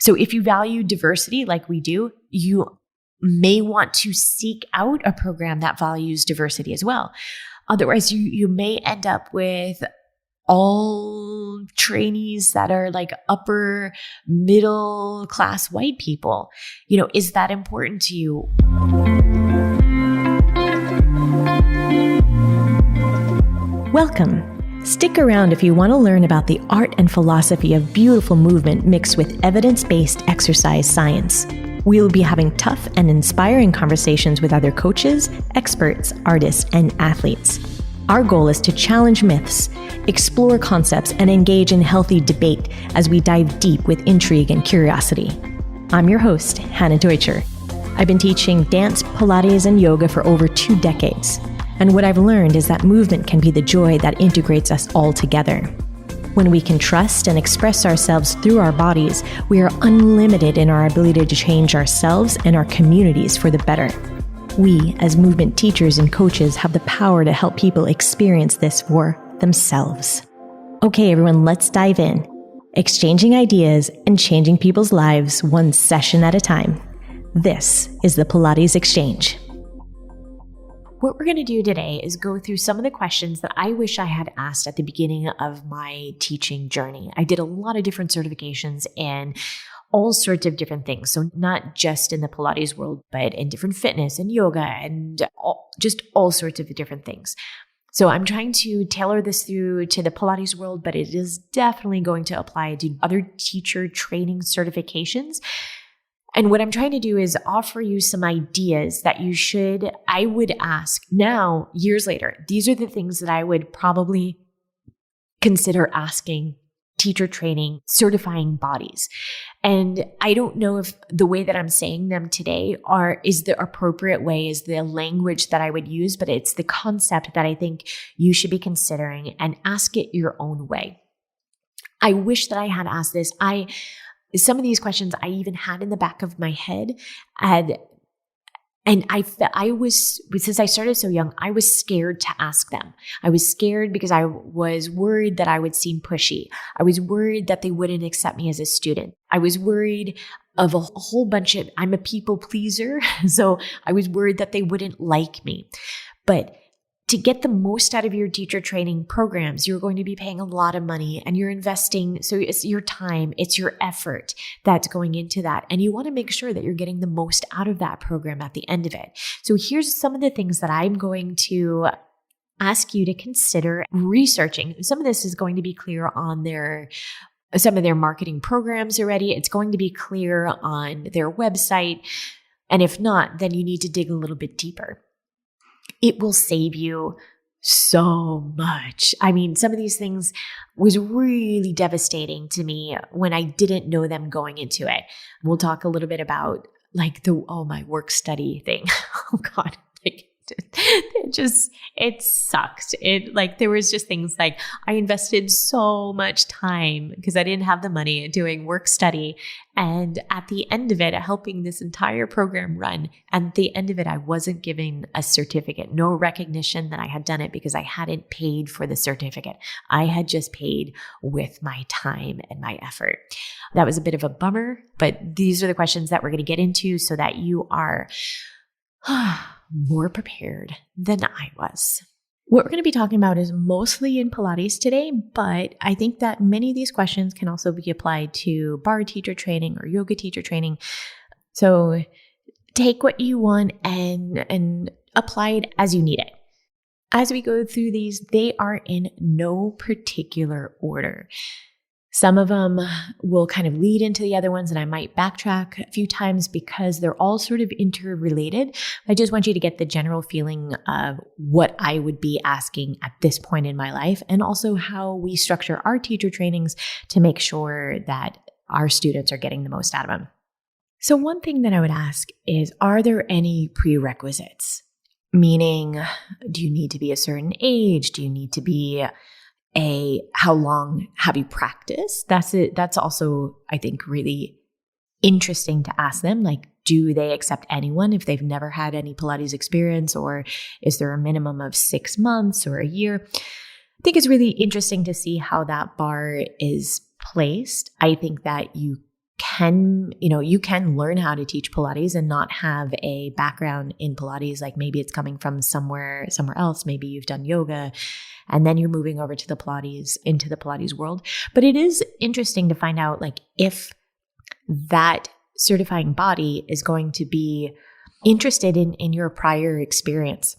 So if you value diversity like we do, you may want to seek out a program that values diversity as well. Otherwise, you may end up with all trainees that are like upper middle class white people. Is that important to you? Welcome. Stick around if you want to learn about the art and philosophy of beautiful movement mixed with evidence-based exercise science. We will be having tough and inspiring conversations with other coaches, experts, artists, and athletes. Our goal is to challenge myths, explore concepts, and engage in healthy debate as we dive deep with intrigue and curiosity. I'm your host, Hannah Deutscher. I've been teaching dance, Pilates, and yoga for over 2 decades. And what I've learned is that movement can be the joy that integrates us all together. When we can trust and express ourselves through our bodies, we are unlimited in our ability to change ourselves and our communities for the better. We, as movement teachers and coaches, have the power to help people experience this for themselves. Okay, everyone, let's dive in. Exchanging ideas and changing people's lives one session at a time. This is the Pilates Exchange. What we're going to do today is go through some of the questions that I wish I had asked at the beginning of my teaching journey. I did a lot of different certifications and all sorts of different things. So not just in the Pilates world, but in different fitness and yoga and just all sorts of different things. So I'm trying to tailor this through to the Pilates world, but it is definitely going to apply to other teacher training certifications. And what I'm trying to do is offer you some ideas that I would ask now, years later. These are the things that I would probably consider asking teacher training, certifying bodies. And I don't know if the way that I'm saying them today is the appropriate way, is the language that I would use, but it's the concept that I think you should be considering and ask it your own way. I wish that I had asked this. Some of these questions I even had in the back of my head, and I was, since I started so young, I was scared to ask them. I was scared because I was worried that I would seem pushy. I was worried that they wouldn't accept me as a student. I was worried of a whole bunch of, I'm a people pleaser, so I was worried that they wouldn't like me. But to get the most out of your teacher training programs, you're going to be paying a lot of money and you're investing. So it's your time, it's your effort that's going into that. And you want to make sure that you're getting the most out of that program at the end of it. So here's some of the things that I'm going to ask you to consider researching. Some of this is going to be clear on some of their marketing programs already. It's going to be clear on their website. And if not, then you need to dig a little bit deeper. It will save you so much. I mean, some of these things was really devastating to me when I didn't know them going into it. We'll talk a little bit about like my work study thing. Oh God, it sucked. There was just things like I invested so much time because I didn't have the money doing work study. And at the end of it, helping this entire program run, and at the end of it, I wasn't given a certificate, no recognition that I had done it because I hadn't paid for the certificate. I had just paid with my time and my effort. That was a bit of a bummer, but these are the questions that we're going to get into so that you are more prepared than I was. What we're going to be talking about is mostly in Pilates today, but I think that many of these questions can also be applied to barre teacher training or yoga teacher training. So take what you want and apply it as you need it. As we go through these, they are in no particular order. Some of them will kind of lead into the other ones, and I might backtrack a few times because they're all sort of interrelated. I just want you to get the general feeling of what I would be asking at this point in my life, and also how we structure our teacher trainings to make sure that our students are getting the most out of them. So one thing that I would ask is, are there any prerequisites? Meaning, do you need to be a certain age? Do you need to be how long have you practiced? That's also, I think, really interesting to ask them. Like, do they accept anyone if they've never had any Pilates experience, or is there a minimum of 6 months or a year? I think it's really interesting to see how that bar is placed. I think that you you can learn how to teach Pilates and not have a background in Pilates. Like maybe it's coming from somewhere else. Maybe you've done yoga and then you're moving over to into the Pilates world. But it is interesting to find out like if that certifying body is going to be interested in your prior experience,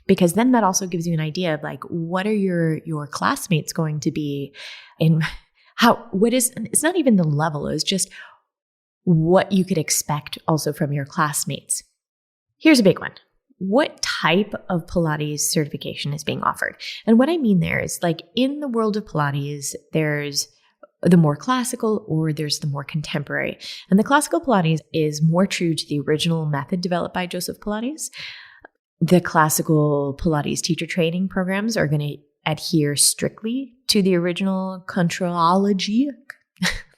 because then that also gives you an idea of like, what are your classmates going to be in it's not even the level, it's just what you could expect also from your classmates. Here's a big one. What type of Pilates certification is being offered? And what I mean there is like in the world of Pilates, there's the more classical or there's the more contemporary. And the classical Pilates is more true to the original method developed by Joseph Pilates. The classical Pilates teacher training programs are going to adhere strictly to the original contrology.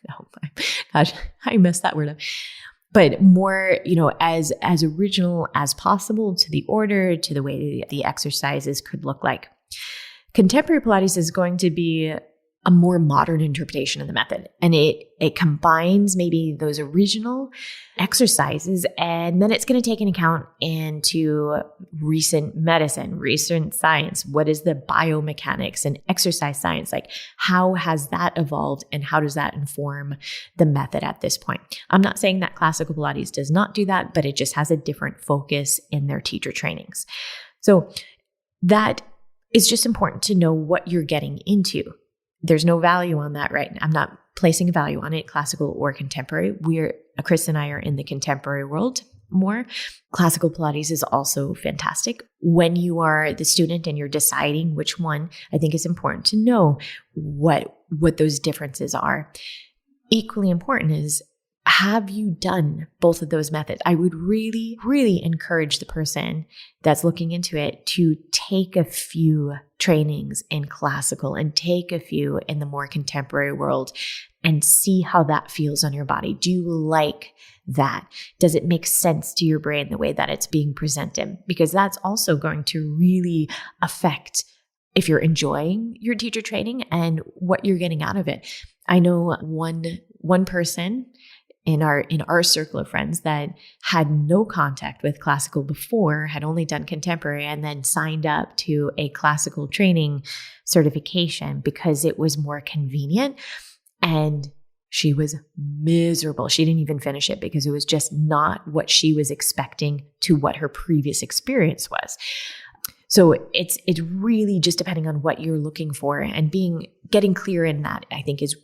Oh my gosh, I messed that word up. But more, as original as possible to the order, to the way the exercises could look like. Contemporary Pilates is going to be a more modern interpretation of the method. And it combines maybe those original exercises, and then it's going to take into account into recent medicine, recent science. What is the biomechanics and exercise science? Like how has that evolved and how does that inform the method at this point? I'm not saying that classical Pilates does not do that, but it just has a different focus in their teacher trainings. So that is just important to know what you're getting into. There's no value on that, right? I'm not placing a value on it, classical or contemporary. Chris and I are in the contemporary world more. Classical Pilates is also fantastic. When you are the student and you're deciding which one, I think it's important to know what those differences are. Equally important is, have you done both of those methods? I would really, really encourage the person that's looking into it to take a few trainings in classical and take a few in the more contemporary world and see how that feels on your body. Do you like that? Does it make sense to your brain the way that it's being presented? Because that's also going to really affect if you're enjoying your teacher training and what you're getting out of it. I know one person in our circle of friends that had no contact with classical before, had only done contemporary, and then signed up to a classical training certification because it was more convenient. And she was miserable. She didn't even finish it because it was just not what she was expecting to what her previous experience was. So it's really just depending on what you're looking for, and getting clear in that, I think, is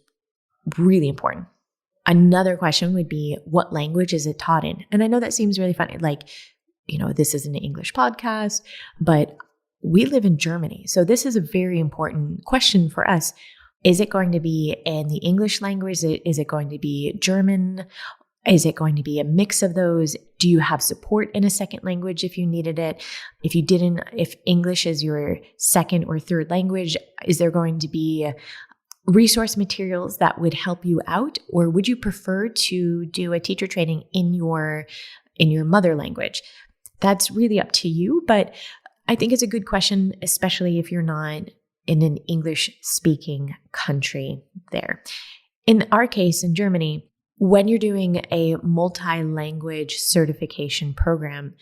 really important. Another question would be, what language is it taught in? And I know that seems really funny. Like, this is an English podcast, but we live in Germany. So this is a very important question for us. Is it going to be in the English language? Is it going to be German? Is it going to be a mix of those? Do you have support in a second language if you needed it? If English is your second or third language, is there going to be resource materials that would help you out? Or would you prefer to do a teacher training in your mother language? That's really up to you, but I think it's a good question, especially if you're not in an English-speaking country there. In our case, in Germany, when you're doing a multi-language certification program,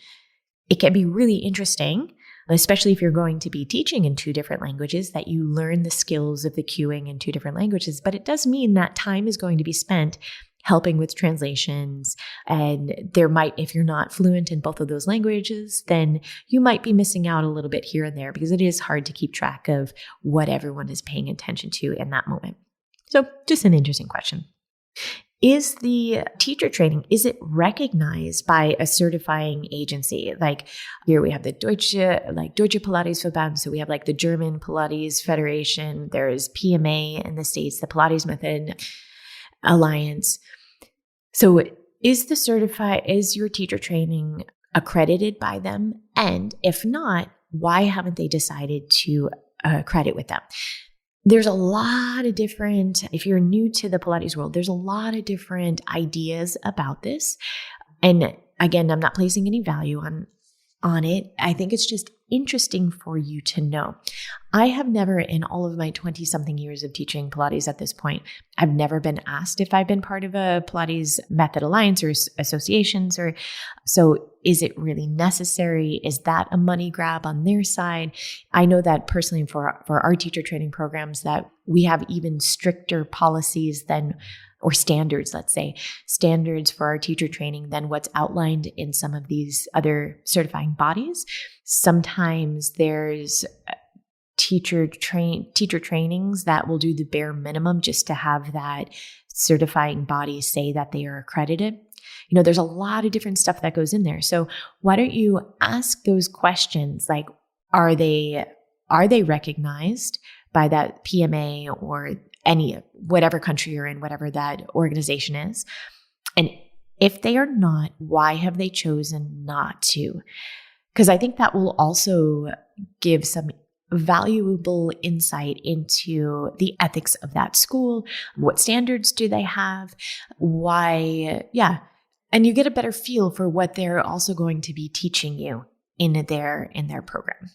it can be really interesting, especially if you're going to be teaching in 2 different languages, that you learn the skills of the cueing in 2 different languages. But it does mean that time is going to be spent helping with translations. And if you're not fluent in both of those languages, then you might be missing out a little bit here and there, because it is hard to keep track of what everyone is paying attention to in that moment. So just an interesting question. Is the teacher training, is it recognized by a certifying agency? Like here we have the Deutsche Pilates Verband. So we have like the German Pilates Federation. There's PMA in the States, the Pilates Method Alliance. So is your teacher training accredited by them? And if not, why haven't they decided to accredit with them? There's a lot of different, if you're new to the Pilates world, there's a lot of different ideas about this. And again, I'm not placing any value on on it. I think it's just interesting for you to know. I have never, in all of my 20-something years of teaching Pilates at this point, I've never been asked if I've been part of a Pilates Method Alliance or associations, or so is it really necessary? Is that a money grab on their side? I know that personally for our teacher training programs that we have even stricter policies than or standards, let's say, standards for our teacher training than what's outlined in some of these other certifying bodies. Sometimes there's teacher trainings that will do the bare minimum just to have that certifying body say that they are accredited. There's a lot of different stuff that goes in there. So why don't you ask those questions like, are they recognized by that PMA or whatever country you're in, whatever that organization is? And if they are not, why have they chosen not to? Because I think that will also give some valuable insight into the ethics of that school. What standards do they have? Why? Yeah. And you get a better feel for what they're also going to be teaching you in their program.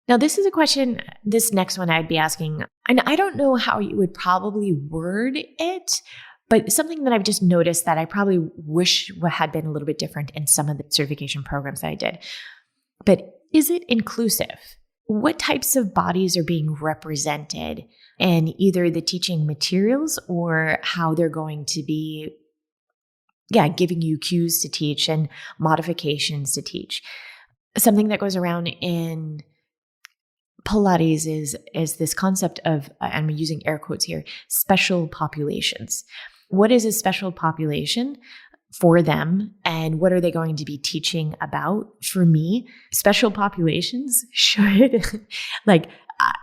Now, this is a question, this next one I'd be asking, and I don't know how you would probably word it, but something that I've just noticed that I probably wish had been a little bit different in some of the certification programs that I did. But is it inclusive? What types of bodies are being represented in either the teaching materials or how they're going to be, giving you cues to teach and modifications to teach? Something that goes around in Pilates is this concept of, I'm using air quotes here, special populations. What is a special population for them, and what are they going to be teaching about? For me, special populations should,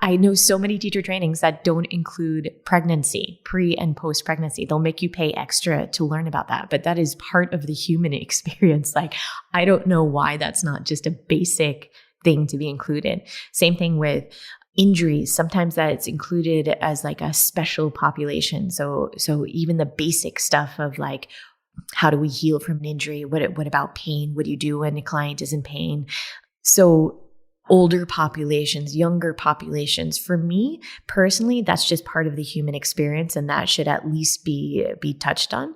I know so many teacher trainings that don't include pregnancy, pre and post pregnancy. They'll make you pay extra to learn about that, but that is part of the human experience. I don't know why that's not just a basic thing to be included. Same thing with injuries. Sometimes that's included as a special population. So even the basic stuff of how do we heal from an injury? What about pain? What do you do when a client is in pain? So older populations, younger populations, for me personally, that's just part of the human experience, and that should at least be touched on.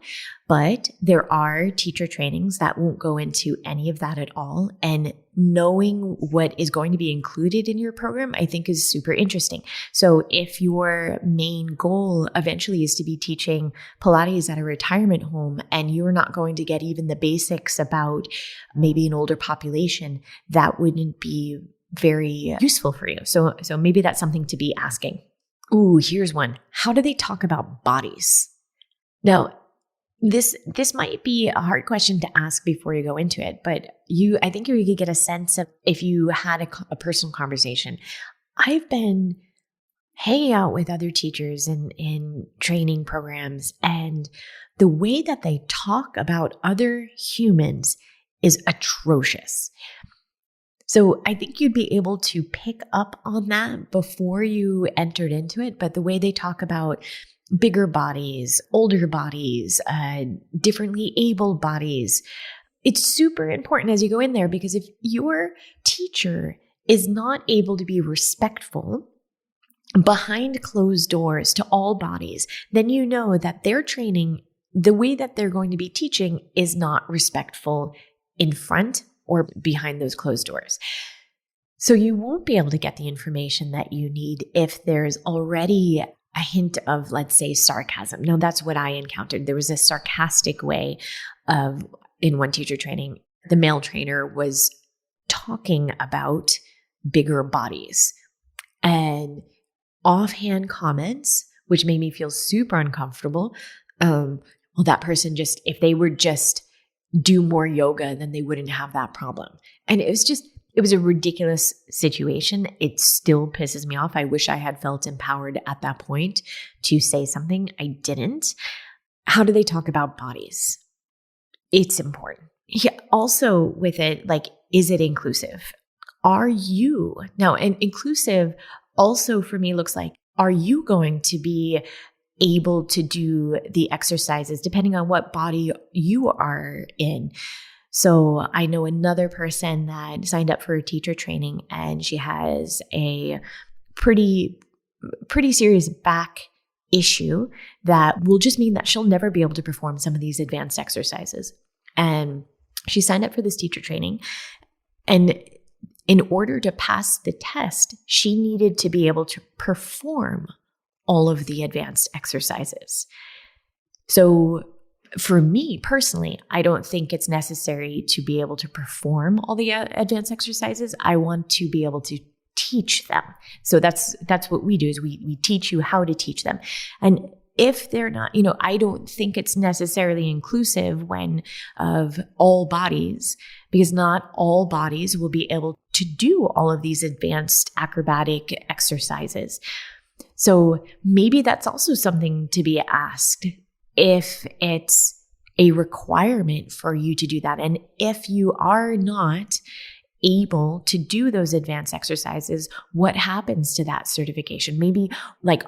But there are teacher trainings that won't go into any of that at all. And knowing what is going to be included in your program, I think is super interesting. So if your main goal eventually is to be teaching Pilates at a retirement home and you're not going to get even the basics about maybe an older population, that wouldn't be very useful for you. So maybe that's something to be asking. Ooh, here's one. How do they talk about bodies? Now, this might be a hard question to ask before you go into it, but I think you could get a sense of if you had a personal conversation. I've been hanging out with other teachers in training programs, and the way that they talk about other humans is atrocious. So I think you'd be able to pick up on that before you entered into it, but the way they talk about bigger bodies, older bodies, differently abled bodies, it's super important as you go in there, because if your teacher is not able to be respectful behind closed doors to all bodies, then you know that their training, the way that they're going to be teaching, is not respectful in front or behind those closed doors. So you won't be able to get the information that you need if there's already a hint of, let's say, sarcasm. Now, that's what I encountered. There was a sarcastic way of, in one teacher training, the male trainer was talking about bigger bodies and offhand comments, which made me feel super uncomfortable. Well, that person if they would just do more yoga, then they wouldn't have that problem. And it was a ridiculous situation. It still pisses me off. I wish I had felt empowered at that point to say something. I didn't. How do they talk about bodies? It's important. Yeah, also with it, is it inclusive? Are you, now, and inclusive also for me looks like, are you going to be able to do the exercises depending on what body you are in? So I know another person that signed up for a teacher training, and she has a pretty serious back issue that will just mean that she'll never be able to perform some of these advanced exercises. And she signed up for this teacher training, and in order to pass the test, she needed to be able to perform all of the advanced exercises. So for me personally, I don't think it's necessary to be able to perform all the advanced exercises. I want to be able to teach them. So that's what we do, is we teach you how to teach them. And if they're not, I don't think it's necessarily inclusive of all bodies, because not all bodies will be able to do all of these advanced acrobatic exercises. So maybe that's also something to be asked, if it's a requirement for you to do that. And if you are not able to do those advanced exercises, what happens to that certification? Maybe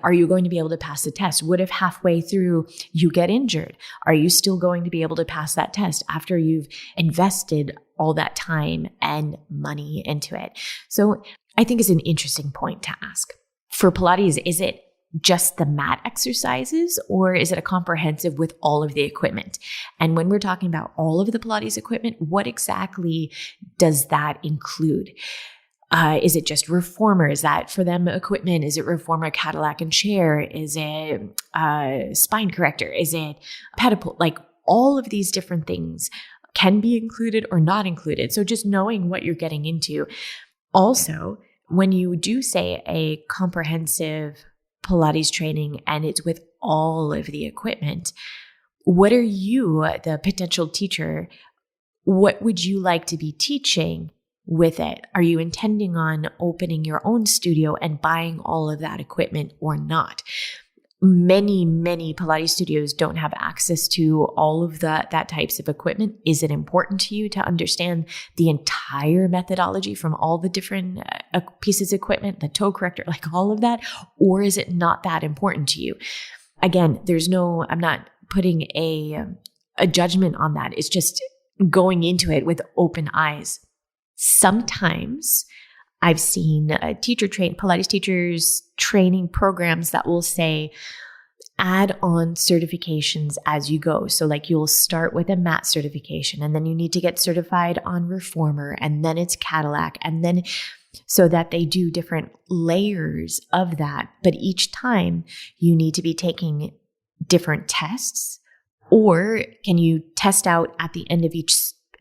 are you going to be able to pass the test? What if halfway through you get injured? Are you still going to be able to pass that test after you've invested all that time and money into it? So I think it's an interesting point to ask. For Pilates, is it just the mat exercises, or is it a comprehensive with all of the equipment? And when we're talking about all of the Pilates equipment, what exactly does that include? Is it just reformer? Is that for them equipment? Is it reformer, Cadillac, and chair? Is it spine corrector? Is it pedal? All of these different things can be included or not included. So just knowing what you're getting into. Also, when you do say a comprehensive Pilates training and it's with all of the equipment, what are you, the potential teacher, what would you like to be teaching with it? Are you intending on opening your own studio and buying all of that equipment or not? Many Pilates studios don't have access to all of that types of equipment. Is it important to you to understand the entire methodology from all the different pieces of equipment, the toe corrector, all of that? Or is it not that important to you? Again, I'm not putting a judgment on that. It's just going into it with open eyes. Sometimes I've seen Pilates teachers training programs that will say, add on certifications as you go. So you'll start with a mat certification, and then you need to get certified on reformer, and then it's Cadillac, and then so that they do different layers of that. But each time you need to be taking different tests, or can you test out at the end of each,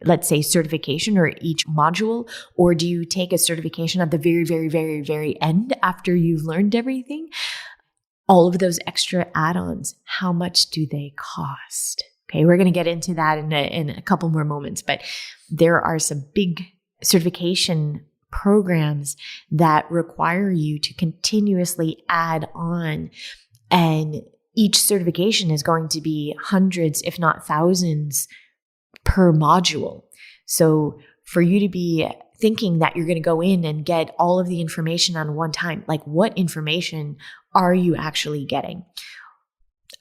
let's say, certification or each module? Or do you take a certification at the very, very, very, very end after you've learned everything? All of those extra add-ons, how much do they cost? Okay, we're going to get into that in a couple more moments, but there are some big certification programs that require you to continuously add on, and each certification is going to be hundreds, if not thousands, per module. So for you to be thinking that you're going to go in and get all of the information on one time, what information are you actually getting?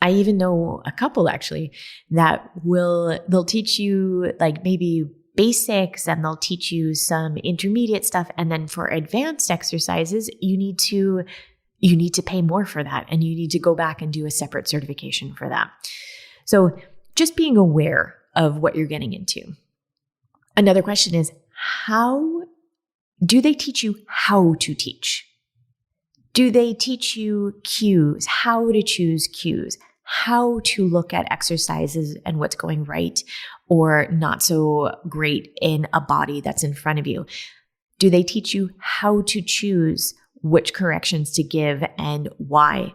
I even know a couple actually that they'll teach you maybe basics, and they'll teach you some intermediate stuff. And then for advanced exercises, you need to pay more for that, and you need to go back and do a separate certification for that. So just being aware of what you're getting into. Another question is, how do they teach you how to teach? Do they teach you cues, how to choose cues, how to look at exercises and what's going right or not so great in a body that's in front of you? Do they teach you how to choose which corrections to give and why?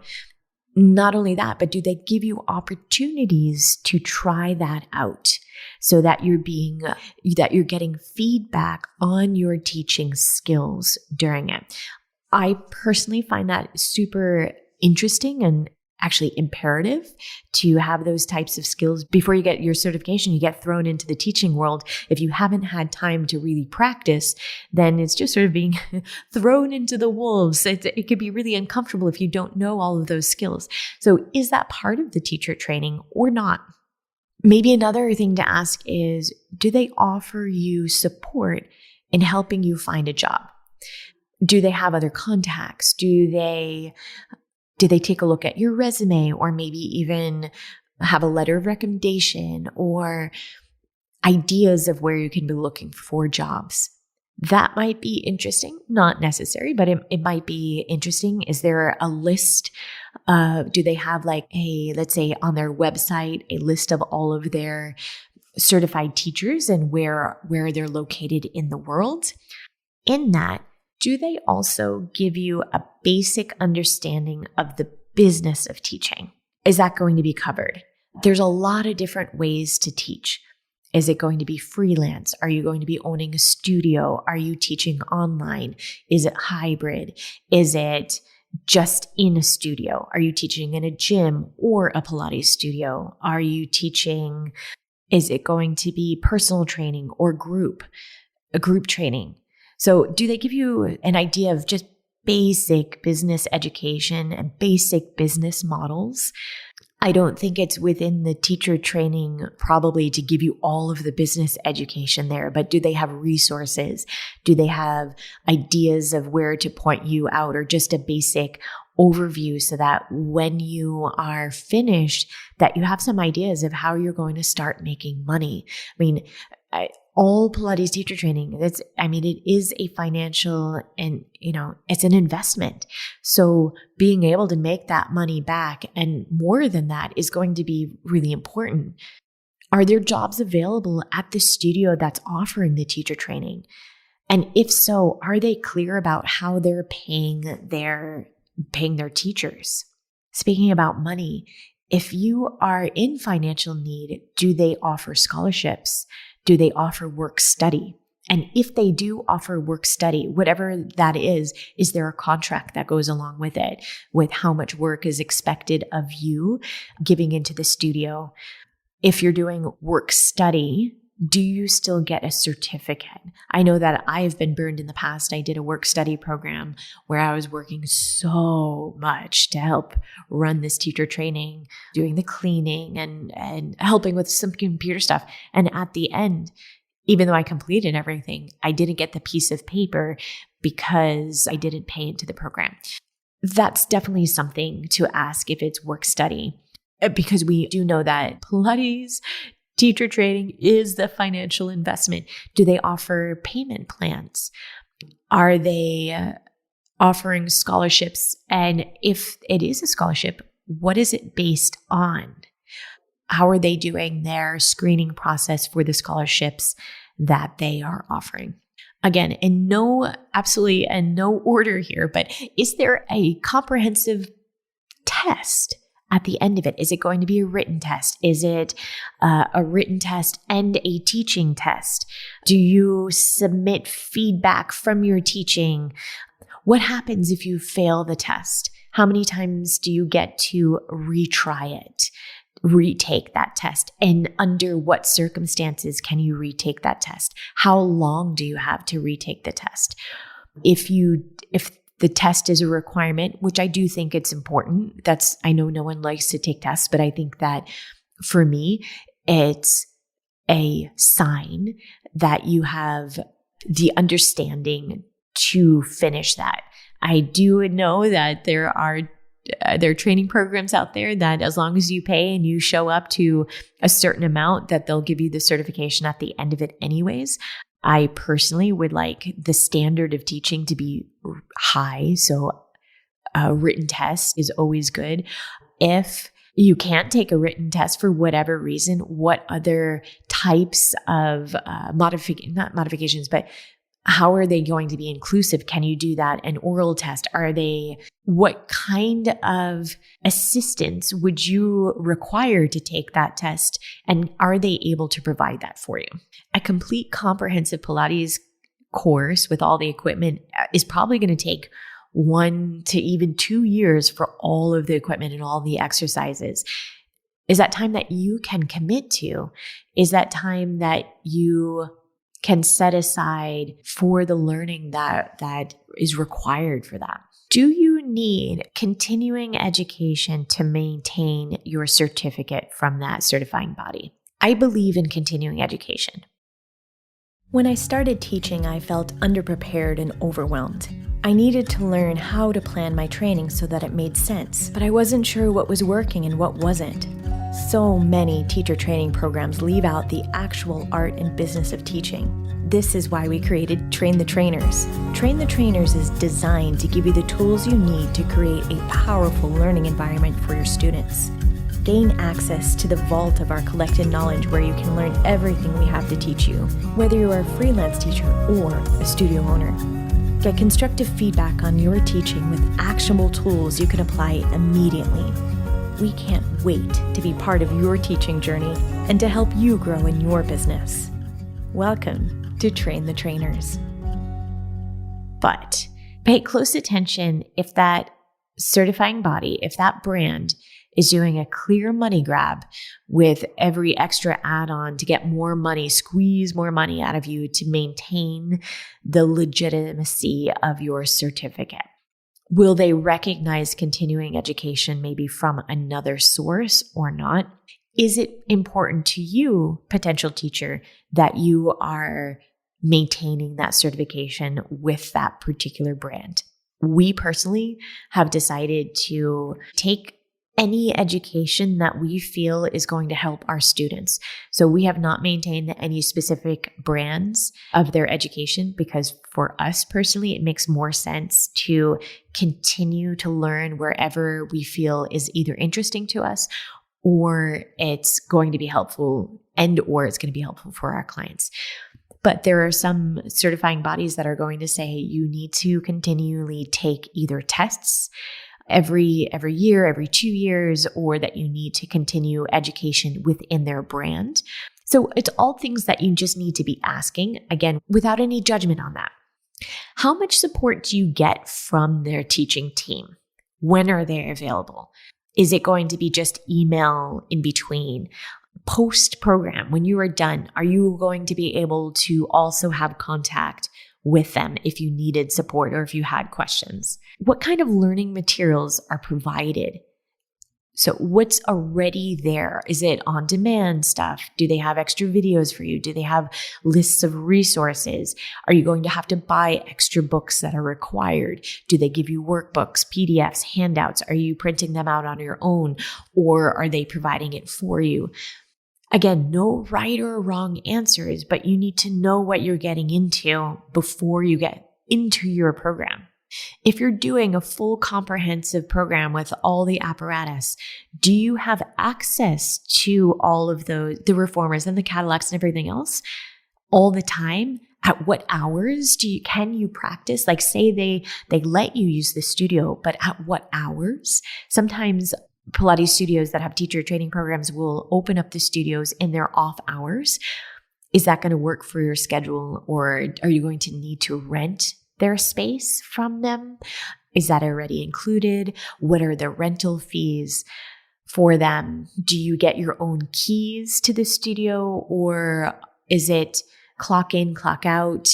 Not only that, but do they give you opportunities to try that out so that you're getting feedback on your teaching skills during it? I personally find that super interesting and actually imperative to have those types of skills. Before you get your certification, you get thrown into the teaching world. If you haven't had time to really practice, then it's just sort of being thrown into the wolves. It could be really uncomfortable if you don't know all of those skills. So is that part of the teacher training or not? Maybe another thing to ask is, do they offer you support in helping you find a job? Do they have other contacts? Do they take a look at your resume, or maybe even have a letter of recommendation or ideas of where you can be looking for jobs? That might be interesting, not necessary, but it might be interesting. Is there a list? Do they have like let's say on their website, a list of all of their certified teachers and where they're located in the world? In that, do they also give you a basic understanding of the business of teaching? Is that going to be covered? There's a lot of different ways to teach. Is it going to be freelance? Are you going to be owning a studio? Are you teaching online? Is it hybrid? Is it just in a studio? Are you teaching in a gym or a Pilates studio? Are you teaching, is it going to be personal training or group training? So do they give you an idea of just basic business education and basic business models? I don't think it's within the teacher training probably to give you all of the business education there, but do they have resources? Do they have ideas of where to point you out, or just a basic overview so that when you are finished, that you have some ideas of how you're going to start making money? I mean, all Pilates teacher training, it is a financial and, it's an investment. So being able to make that money back and more than that is going to be really important. Are there jobs available at the studio that's offering the teacher training? And if so, are they clear about how they're paying their teachers? Speaking about money, if you are in financial need, do they offer scholarships? Do they offer work study? And if they do offer work study, whatever that is there a contract that goes along with it, with how much work is expected of you giving into the studio? If you're doing work study, do you still get a certificate? I know that I've been burned in the past. I did a work study program where I was working so much to help run this teacher training, doing the cleaning and helping with some computer stuff. And at the end, even though I completed everything, I didn't get the piece of paper because I didn't pay into the program. That's definitely something to ask if it's work study, because we do know that Pilates teacher training is the financial investment. Do they offer payment plans? Are they offering scholarships? And if it is a scholarship, what is it based on? How are they doing their screening process for the scholarships that they are offering? Again, absolutely in no order here, but is there a comprehensive test at the end of it? Is it going to be a written test? Is it a written test and a teaching test? Do you submit feedback from your teaching? What happens if you fail the test? How many times do you get to retry it, retake that test? And under what circumstances can you retake that test? How long do you have to retake the test? If the test is a requirement, which I do think it's important. I know no one likes to take tests, but I think that for me, it's a sign that you have the understanding to finish that. I do know that there are training programs out there that as long as you pay and you show up to a certain amount, that they'll give you the certification at the end of it anyways. I personally would like the standard of teaching to be high. So a written test is always good. If you can't take a written test for whatever reason, what other types of not modifications, but how are they going to be inclusive? Can you do that? An oral test? What kind of assistance would you require to take that test? And are they able to provide that for you? A complete comprehensive Pilates course with all the equipment is probably going to take 1 to even 2 years for all of the equipment and all the exercises. Is that time that you can commit to? Is that time that you can set aside for the learning that is required for that? Do you need continuing education to maintain your certificate from that certifying body? I believe in continuing education. When I started teaching, I felt underprepared and overwhelmed. I needed to learn how to plan my training so that it made sense, but I wasn't sure what was working and what wasn't. So many teacher training programs leave out the actual art and business of teaching. This is why we created Train the Trainers. Train the Trainers is designed to give you the tools you need to create a powerful learning environment for your students. Gain access to the vault of our collected knowledge where you can learn everything we have to teach you, whether you are a freelance teacher or a studio owner. Get constructive feedback on your teaching with actionable tools you can apply immediately. We can't wait to be part of your teaching journey and to help you grow in your business. Welcome to Train the Trainers. But pay close attention if that certifying body, if that brand is doing a clear money grab with every extra add-on to get more money, squeeze more money out of you to maintain the legitimacy of your certificate. Will they recognize continuing education maybe from another source or not? Is it important to you, potential teacher, that you are maintaining that certification with that particular brand? We personally have decided to take any education that we feel is going to help our students. So we have not maintained any specific brands of their education because for us personally, it makes more sense to continue to learn wherever we feel is either interesting to us or it's going to be helpful or it's going to be helpful for our clients. But there are some certifying bodies that are going to say you need to continually take either tests every year, every 2 years, or that you need to continue education within their brand. So it's all things that you just need to be asking, again, without any judgment on that. How much support do you get from their teaching team? When are they available? Is it going to be just email in between? Post-program, when you are done, are you going to be able to also have contact with them if you needed support or if you had questions? What kind of learning materials are provided? So what's already there? Is it on-demand stuff? Do they have extra videos for you? Do they have lists of resources? Are you going to have to buy extra books that are required? Do they give you workbooks, PDFs, handouts? Are you printing them out on your own, or are they providing it for you? Again, no right or wrong answers, but you need to know what you're getting into before you get into your program. If you're doing a full comprehensive program with all the apparatus, do you have access to all of the reformers and the Cadillacs and everything else all the time? At what hours can you practice? Like say they let you use the studio, but at what hours? Sometimes Pilates studios that have teacher training programs will open up the studios in their off hours. Is that going to work for your schedule, or are you going to need to rent their space from them? Is that already included? What are the rental fees for them? Do you get your own keys to the studio, or is it clock in, clock out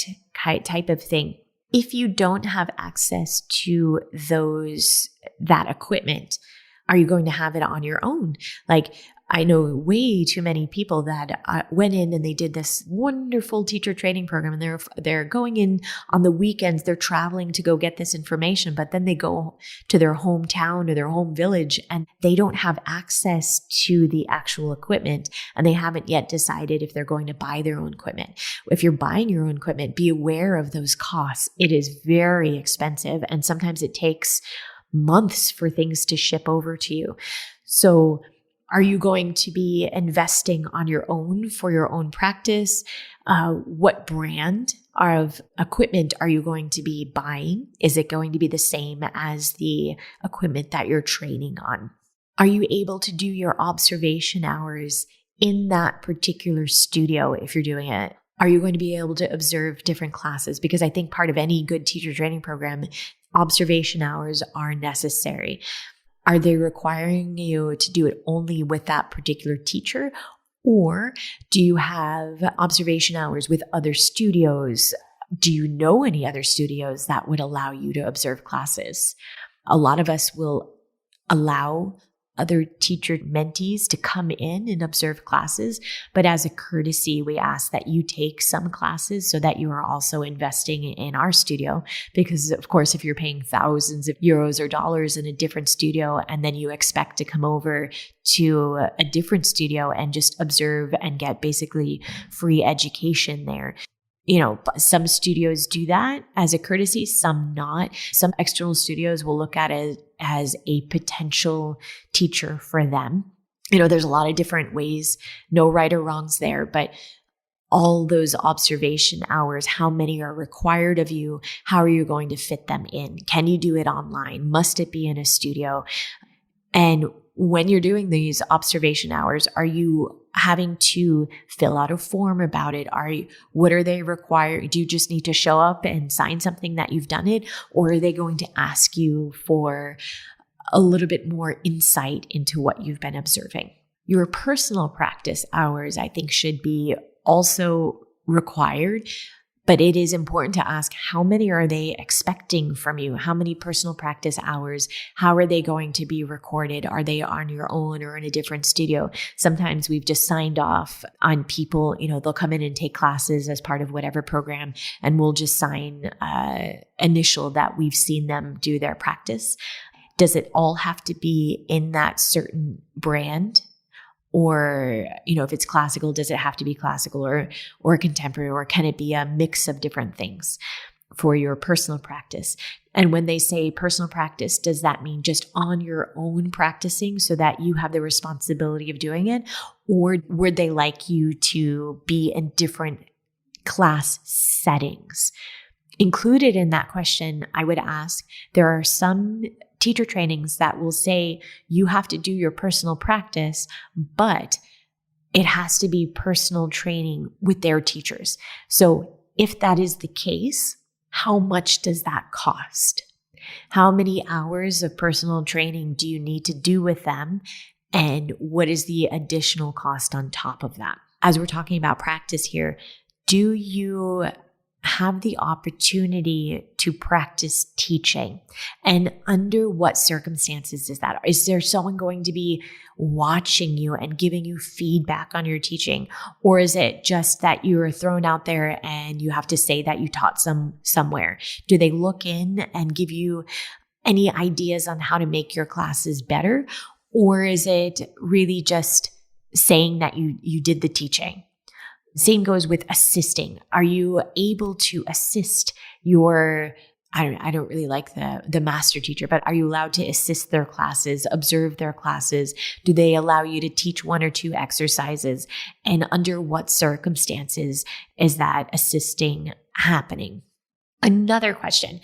type of thing? If you don't have access to that equipment, are you going to have it on your own? Like, I know way too many people that went in and they did this wonderful teacher training program, and they're going in on the weekends. They're traveling to go get this information, but then they go to their hometown or their home village and they don't have access to the actual equipment, and they haven't yet decided if they're going to buy their own equipment. If you're buying your own equipment, be aware of those costs. It is very expensive, and sometimes it takes months for things to ship over to you. So are you going to be investing on your own for your own practice? What brand of equipment are you going to be buying? Is it going to be the same as the equipment that you're training on? Are you able to do your observation hours in that particular studio if you're doing it? Are you going to be able to observe different classes? Because I think part of any good teacher training program, observation hours are necessary. Are they requiring you to do it only with that particular teacher? Or do you have observation hours with other studios? Do you know any other studios that would allow you to observe classes? A lot of us will allow other teacher mentees to come in and observe classes. But as a courtesy, we ask that you take some classes so that you are also investing in our studio. Because of course, if you're paying thousands of euros or dollars in a different studio, and then you expect to come over to a different studio and just observe and get basically free education there. Some studios do that as a courtesy, some not. Some external studios will look at it as a potential teacher for them. There's a lot of different ways, no right or wrongs there, but all those observation hours, how many are required of you? How are you going to fit them in? Can you do it online? Must it be in a studio? And when you're doing these observation hours, are you having to fill out a form about it? What are they required? Do you just need to show up and sign something that you've done it? Or are they going to ask you for a little bit more insight into what you've been observing? Your personal practice hours, I think, should be also required. But it is important to ask, how many are they expecting from you? How many personal practice hours? How are they going to be recorded? Are they on your own or in a different studio? Sometimes we've just signed off on people, they'll come in and take classes as part of whatever program, and we'll just sign initial that we've seen them do their practice. Does it all have to be in that certain brand? Or, if it's classical, does it have to be classical or contemporary, or can it be a mix of different things for your personal practice? And when they say personal practice, does that mean just on your own practicing so that you have the responsibility of doing it? Or would they like you to be in different class settings? Included in that question, I would ask, there are some teacher trainings that will say you have to do your personal practice, but it has to be personal training with their teachers. So if that is the case, how much does that cost? How many hours of personal training do you need to do with them? And what is the additional cost on top of that? As we're talking about practice here, do you have the opportunity to practice teaching? And under what circumstances is that? Is there someone going to be watching you and giving you feedback on your teaching? Or is it just that you're thrown out there and you have to say that you taught somewhere? Do they look in and give you any ideas on how to make your classes better? Or is it really just saying that you did the teaching? Same goes with assisting. Are you able to assist your, I don't really like the master teacher, but are you allowed to assist their classes, observe their classes? Do they allow you to teach one or two exercises? And under what circumstances is that assisting happening? Another question.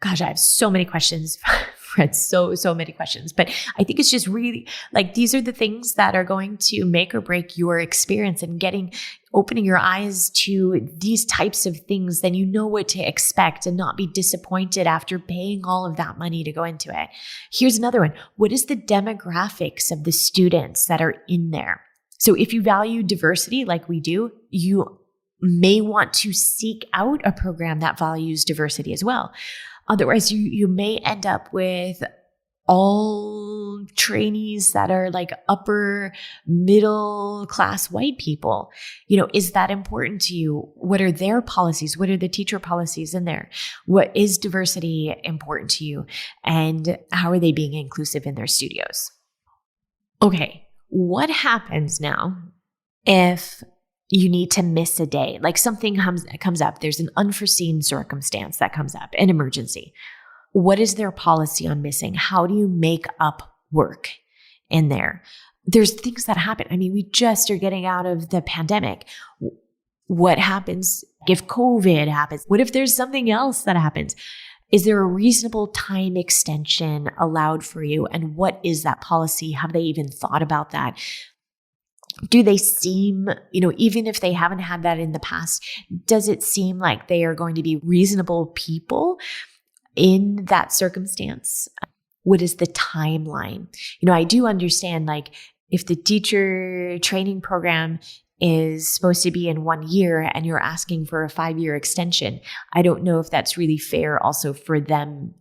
Gosh, I have so many questions. Fred, so many questions, but I think it's just really like, these are the things that are going to make or break your experience and opening your eyes to these types of things. Then you know what to expect and not be disappointed after paying all of that money to go into it. Here's another one. What is the demographics of the students that are in there? So if you value diversity like we do, you may want to seek out a program that values diversity as well. Otherwise, you may end up with all trainees that are like upper middle class white people. Is that important to you? What are their policies? What are the teacher policies in there? What is diversity important to you? And how are they being inclusive in their studios? Okay, what happens now if you need to miss a day? Like something comes up. There's an unforeseen circumstance that comes up, an emergency. What is their policy on missing? How do you make up work in there? There's things that happen. I mean, we just are getting out of the pandemic. What happens if COVID happens? What if there's something else that happens? Is there a reasonable time extension allowed for you? And what is that policy? Have they even thought about that? Do they seem, even if they haven't had that in the past, does it seem like they are going to be reasonable people in that circumstance? What is the timeline? I do understand, like, if the teacher training program is supposed to be in 1 year and you're asking for a 5-year extension, I don't know if that's really fair also for them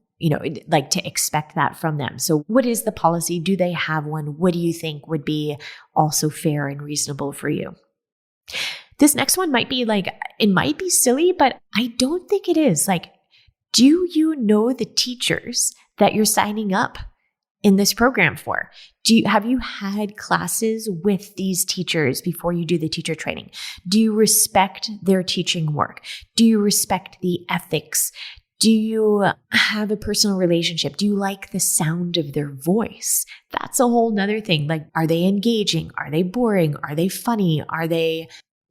like to expect that from them. So what is the policy? Do they have one? What do you think would be also fair and reasonable for you? This next one might be like, it might be silly, but I don't think it is. Like, do you know the teachers that you're signing up in this program for? Have you had classes with these teachers before you do the teacher training? Do you respect their teaching work? Do you respect the ethics? Do you have a personal relationship? Do you like the sound of their voice? That's a whole nother thing. Like, are they engaging? Are they boring? Are they funny?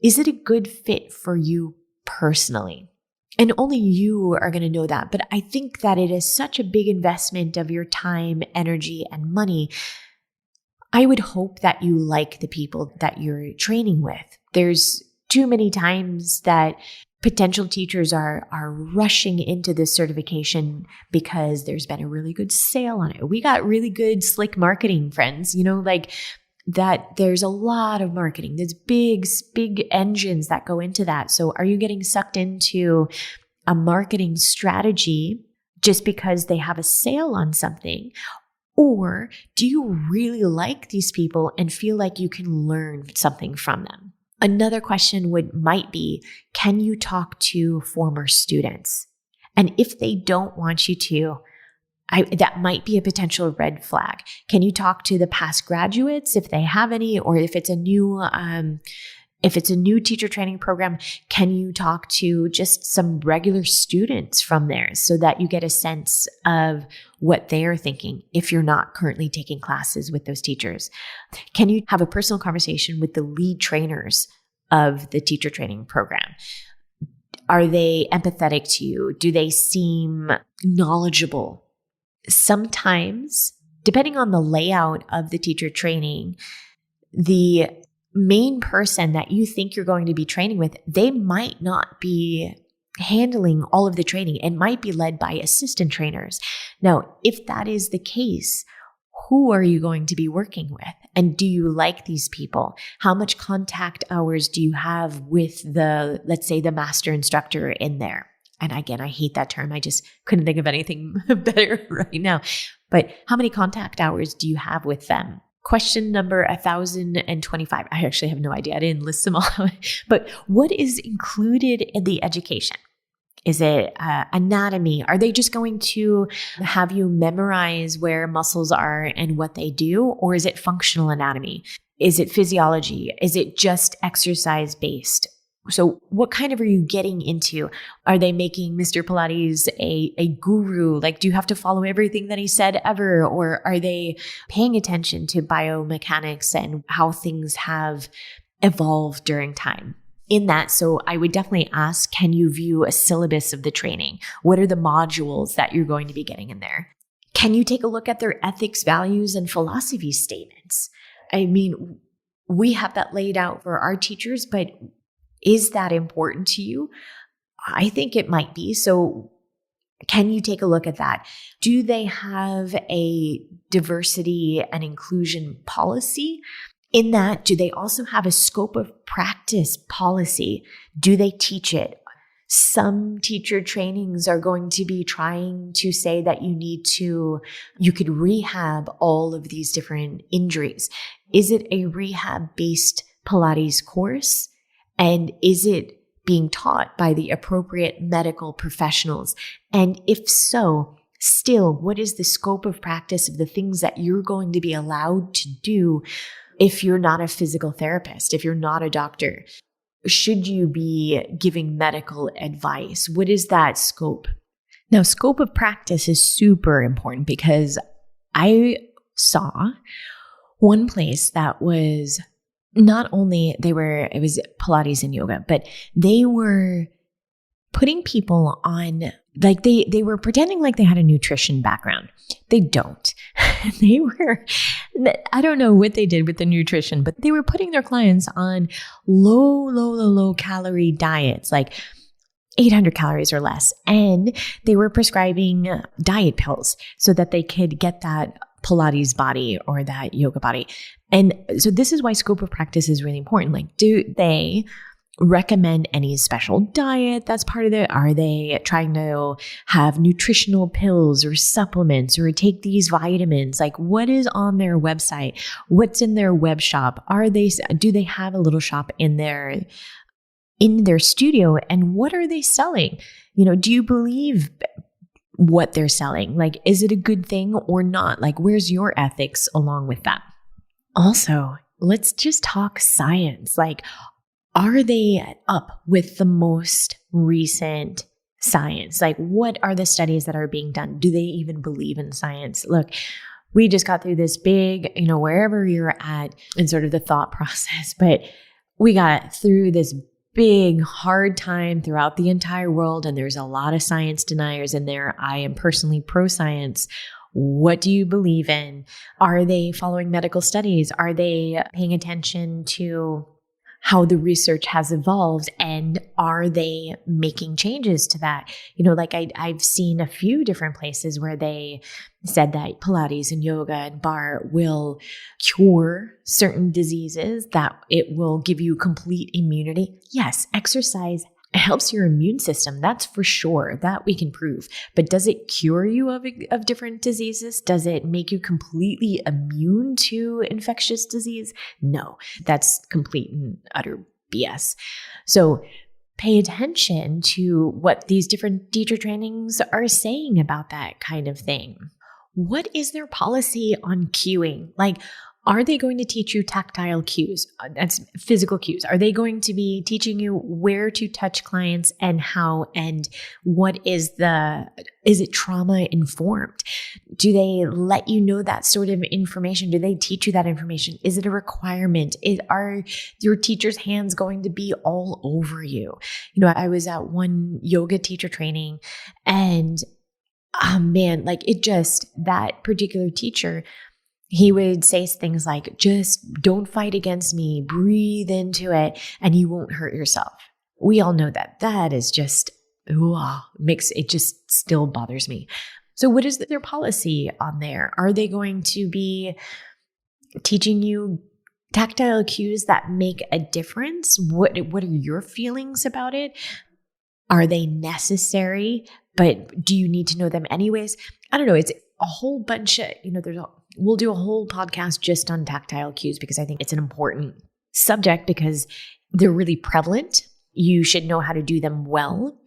Is it a good fit for you personally? And only you are going to know that. But I think that it is such a big investment of your time, energy, and money. I would hope that you like the people that you're training with. There's too many times that potential teachers are rushing into this certification because there's been a really good sale on it. We got really good slick marketing, friends, like that. There's a lot of marketing. There's big engines that go into that. So are you getting sucked into a marketing strategy just because they have a sale on something? Or do you really like these people and feel like you can learn something from them? Another question might be, can you talk to former students? And if they don't want you to, that might be a potential red flag. Can you talk to the past graduates if they have any, or if it's a new teacher training program, can you talk to just some regular students from there so that you get a sense of what they are thinking if you're not currently taking classes with those teachers? Can you have a personal conversation with the lead trainers of the teacher training program? Are they empathetic to you? Do they seem knowledgeable? Sometimes, depending on the layout of the teacher training, the main person that you think you're going to be training with, they might not be handling all of the training. It might be led by assistant trainers. Now, if that is the case, who are you going to be working with? And do you like these people? How much contact hours do you have with let's say the master instructor in there? And again, I hate that term. I just couldn't think of anything better right now. But how many contact hours do you have with them? Question number 1025. I actually have no idea. I didn't list them all. But what is included in the education? Is it anatomy? Are they just going to have you memorize where muscles are and what they do? Or is it functional anatomy? Is it physiology? Is it just exercise based? So what kind of are you getting into? Are they making Mr. Pilates a guru? Like, do you have to follow everything that he said ever? Or are they paying attention to biomechanics and how things have evolved during time? In that, so I would definitely ask, can you view a syllabus of the training? What are the modules that you're going to be getting in there? Can you take a look at their ethics, values, and philosophy statements? I mean, we have that laid out for our teachers, but is that important to you? I think it might be. So can you take a look at that? Do they have a diversity and inclusion policy? In that, do they also have a scope of practice policy? Do they teach it? Some teacher trainings are going to be trying to say that you could rehab all of these different injuries. Is it a rehab-based Pilates course? And is it being taught by the appropriate medical professionals? And if so, still, what is the scope of practice of the things that you're going to be allowed to do if you're not a physical therapist, if you're not a doctor? Should you be giving medical advice? What is that scope? Now, scope of practice is super important because I saw one place that was not only it was Pilates and yoga, but they were putting people on, like they were pretending like they had a nutrition background. They don't. I don't know what they did with the nutrition, but they were putting their clients on low calorie diets, like 800 calories or less. And they were prescribing diet pills so that they could get that Pilates body or that yoga body. And so this is why scope of practice is really important. Like, do they recommend any special diet that's part of it? Are they trying to have nutritional pills or supplements or take these vitamins? Like, what is on their website? What's in their web shop? Do they have a little shop in their studio, and what are they selling? Do you believe what they're selling? Like, is it a good thing or not? Like, where's your ethics along with that? Also, let's just talk science. Like, are they up with the most recent science? Like, what are the studies that are being done? Do they even believe in science? Look, we just got through this big, wherever you're at in sort of the thought process, but we got through this big, hard time throughout the entire world, and there's a lot of science deniers in there. I am personally pro-science. What do you believe in? Are they following medical studies? Are they paying attention to how the research has evolved, and are they making changes to that? Like I've seen a few different places where they said that Pilates and yoga and bar will cure certain diseases, that it will give you complete immunity. Yes, exercise helps your immune system. That's for sure. That we can prove. But does it cure you of different diseases? Does it make you completely immune to infectious disease? No, that's complete and utter BS. So pay attention to what these different teacher trainings are saying about that kind of thing. What is their policy on cueing? Like, are they going to teach you tactile cues? That's physical cues. Are they going to be teaching you where to touch clients and how, and what is it trauma informed? Do they let you know that sort of information? Do they teach you that information? Is it a requirement? Are your teacher's hands going to be all over you? I was at one yoga teacher training, and man, that particular teacher, he would say things like, just don't fight against me, breathe into it, and you won't hurt yourself. We all know that. That is just, it just still bothers me. So what is their policy on there? Are they going to be teaching you tactile cues that make a difference? What are your feelings about it? Are they necessary, but do you need to know them anyways? I don't know. It's a whole bunch of, we'll do a whole podcast just on tactile cues, because I think it's an important subject because they're really prevalent. You should know how to do them well,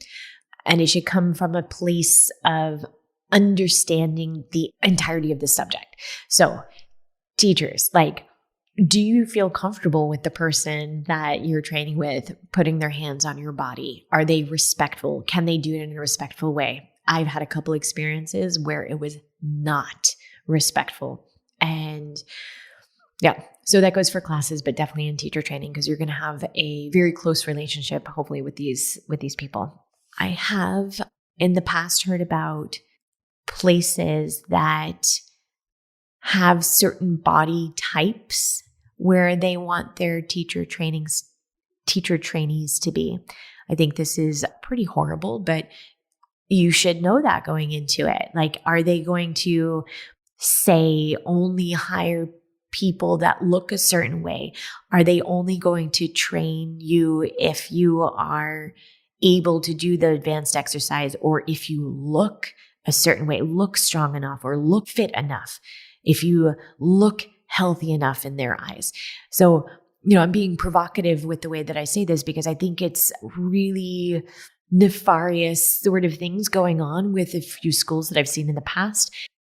and it should come from a place of understanding the entirety of the subject. So teachers, do you feel comfortable with the person that you're training with putting their hands on your body? Are they respectful? Can they do it in a respectful way? I've had a couple experiences where it was not respectful. And yeah, so that goes for classes, but definitely in teacher training, because you're going to have a very close relationship, hopefully, with these people. I have in the past heard about places that have certain body types where they want their teacher trainees to be. I think this is pretty horrible, but you should know that going into it. Like, are they going to say only hire people that look a certain way? Are they only going to train you if you are able to do the advanced exercise, or if you look a certain way, look strong enough, or look fit enough, if you look healthy enough in their eyes? So, I'm being provocative with the way that I say this, because I think it's really nefarious sort of things going on with a few schools that I've seen in the past.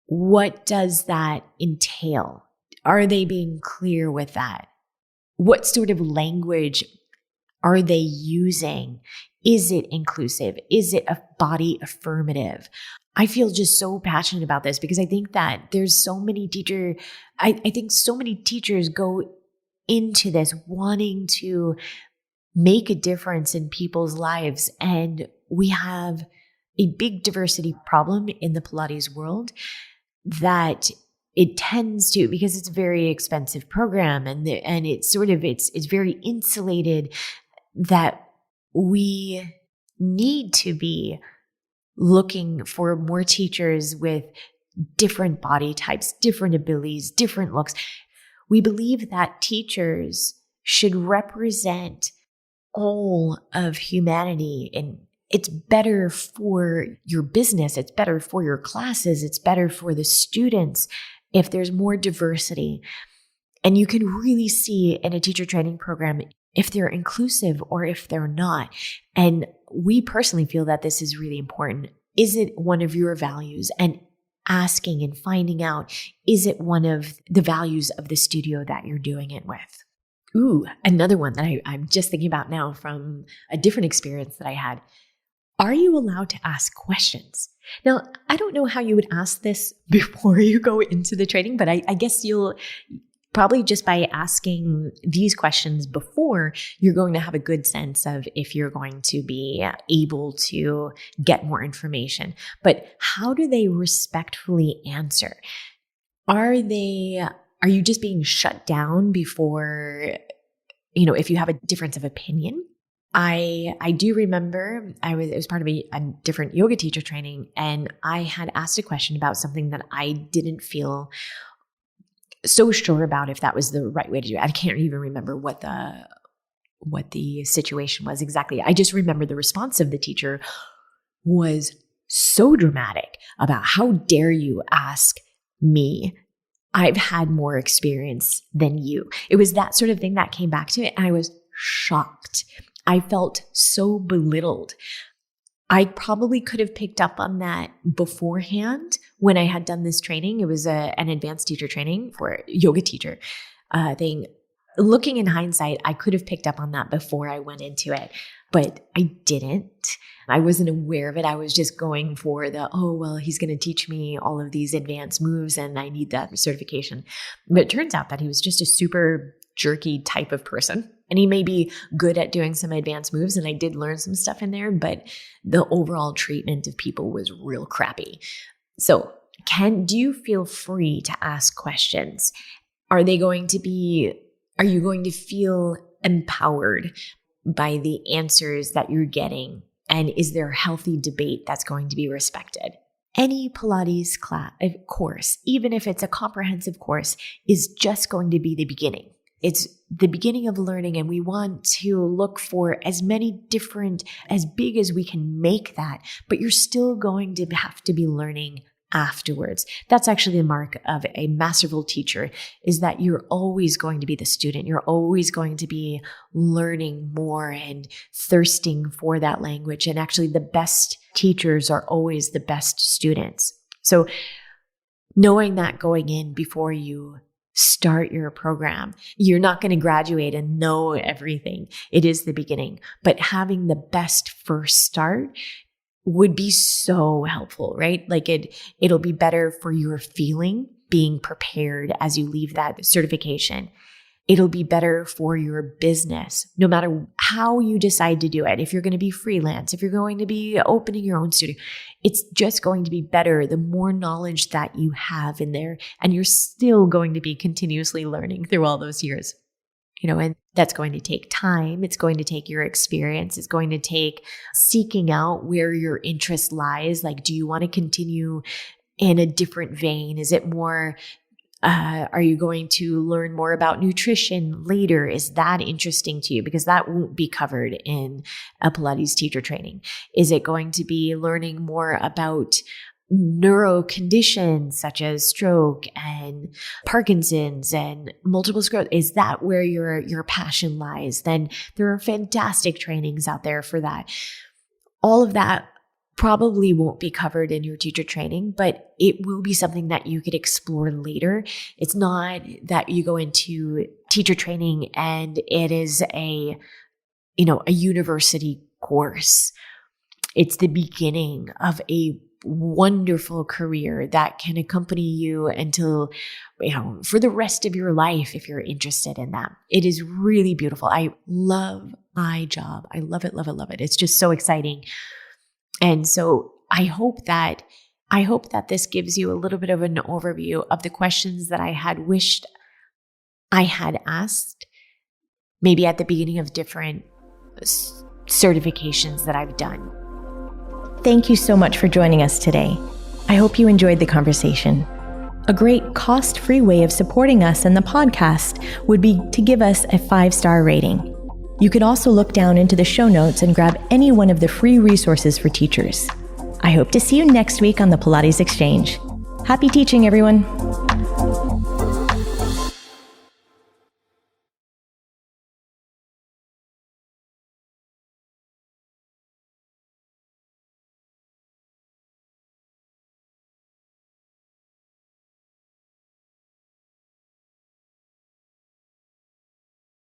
What does that entail? Are they being clear with that? What sort of language are they using? Is it inclusive? Is it a body affirmative? I feel just so passionate about this because I think that there's so many I think so many teachers go into this wanting to make a difference in people's lives. And we have a big diversity problem in the Pilates world that it tends to, because it's a very expensive program and it's very insulated, that we need to be looking for more teachers with different body types, different abilities, different looks. We believe that teachers should represent all of humanity, and it's better for your business. It's better for your classes. It's better for the students if there's more diversity. And you can really see in a teacher training program if they're inclusive or if they're not. And we personally feel that this is really important. Is it one of your values? And asking and finding out, is it one of the values of the studio that you're doing it with? Ooh, another one that I'm just thinking about now from a different experience that I had. Are you allowed to ask questions? Now, I don't know how you would ask this before you go into the training, but I guess you'll probably just by asking these questions before, you're going to have a good sense of if you're going to be able to get more information. But how do they respectfully answer? Are you just being shut down before, if you have a difference of opinion? I do remember it was part of a different yoga teacher training, and I had asked a question about something that I didn't feel so sure about if that was the right way to do it. I can't even remember what the situation was exactly. I just remember the response of the teacher was so dramatic about, how dare you ask me? I've had more experience than you. It was that sort of thing that came back to it, and I was shocked. I felt so belittled. I probably could have picked up on that beforehand when I had done this training. It was an advanced teacher training for a yoga teacher thing. Looking in hindsight, I could have picked up on that before I went into it, but I didn't. I wasn't aware of it. I was just going for he's going to teach me all of these advanced moves and I need that certification. But it turns out that he was just a super jerky type of person. And he may be good at doing some advanced moves, and I did learn some stuff in there, but the overall treatment of people was real crappy. So do you feel free to ask questions? Are you going to feel empowered by the answers that you're getting? And is there a healthy debate that's going to be respected? Any Pilates course, even if it's a comprehensive course, is just going to be the beginning. It's the beginning of learning, and we want to look for as big as we can make that, but you're still going to have to be learning afterwards. That's actually the mark of a masterful teacher, is that you're always going to be the student. You're always going to be learning more and thirsting for that language. And actually the best teachers are always the best students. So knowing that going in before you start your program, you're not going to graduate and know everything. It is the beginning, but having the best first start would be so helpful, right? Like it'll be better for your feeling, being prepared as you leave that certification. It'll be better for your business, no matter how you decide to do it. If you're going to be freelance, if you're going to be opening your own studio, it's just going to be better the more knowledge that you have in there. And you're still going to be continuously learning through all those years, and that's going to take time. It's going to take your experience. It's going to take seeking out where your interest lies. Like, do you want to continue in a different vein? Is it more, are you going to learn more about nutrition later? Is that interesting to you? Because that won't be covered in a Pilates teacher training. Is it going to be learning more about neuro conditions such as stroke and Parkinson's and multiple sclerosis? Is that where your passion lies? Then there are fantastic trainings out there for that. All of that probably won't be covered in your teacher training, but it will be something that you could explore later. It's not that you go into teacher training and it is a university course. It's the beginning of a wonderful career that can accompany you until, for the rest of your life, if you're interested in that. It is really beautiful. I love my job. I love it, love it, love it. It's just so exciting. And so I hope that this gives you a little bit of an overview of the questions that I had wished I had asked, maybe at the beginning of different certifications that I've done. Thank you so much for joining us today. I hope you enjoyed the conversation. A great cost-free way of supporting us and the podcast would be to give us a 5-star rating. You can also look down into the show notes and grab any one of the free resources for teachers. I hope to see you next week on the Pilates Exchange. Happy teaching, everyone!